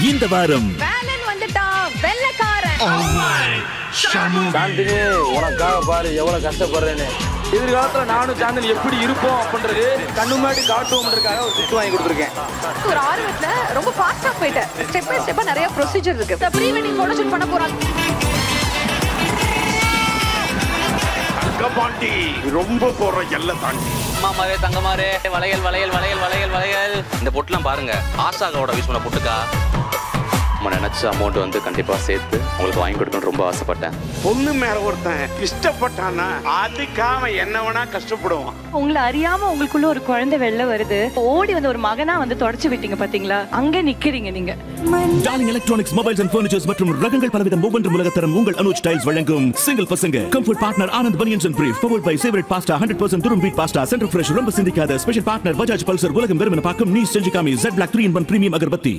இந்த வாரம் வேலன் வந்துட்டா வெள்ளக்காரன். சாந்தினி உனக்காக பாரு எவ்வளவு கஷ்டப்படுறேன்னு. எதிர்காலத்துல நானும் சாந்தினி எப்படி இருப்போம் அப்படின்றது கண்ணு முன்னாடி காட்டுவோம்ன்றதுக்காக ஒரு திட்டு வாங்கி கொடுத்துருக்கேன். ஒரு ஆர்வத்துல ரொம்ப ஃபாஸ்டா போயிட்டேன். ஸ்டெப் பை ஸ்டெப்பா நிறைய ப்ரொசீஜர் இருக்கு. ப்ரீ வெட்டிங் போட்டோ ஷூட் பண்ண போறாங்க. தங்கபாண்டி ரொம்ப போற எல்லை தாண்டி மாமாவே தங்கமாரே வளையல் வளையல் வளையல் வளையல் வளையல். இந்த பொட்டுலாம் பாருங்க, ஆசாகோட யூஸ் பண்ண பொட்டுக்கா. நம்ம நினைச்ச அமௌண்ட் வந்து கண்டிப்பா சேர்த்து உங்களுக்கு வாங்கி கொடுக்கணும்னு ரொம்ப ஆசைப்பட்டேன். பொண்ணு மேல ஒருத்தன் இஷ்டப்பட்டானா அதுக்காக என்ன வேணா கஷ்டப்படுவான். உங்களை அறியாம உங்களுக்குள்ள ஒரு குழந்தை வெளில வருது, ஓடி வந்து ஒரு மகனா வந்து தொடச்சு விட்டீங்க பாத்தீங்களா, அங்க நிக்கிறீங்க நீங்க. Darling electronics mobiles and furnitures மற்றும் ரகங்கள் பலவிதம் ஒவ்வொன்றும் உலகத்தரம் உங்கள் அனுஜ் டைல்ஸ் வழங்கும் சிங்கிள் பசங்க comfort partner Anand banians and brief powered by favourite pasta 100% durum wheat pasta centre fresh ரொம்ப சிந்திக்காத ஸ்பெஷல் பார்ட்னர் பஜாஜ் பல்சர் உலகம் வெறுமன பாக்கும் நீ செஞ்சுகாமி Z Black 3-in-1 premium agarbatti.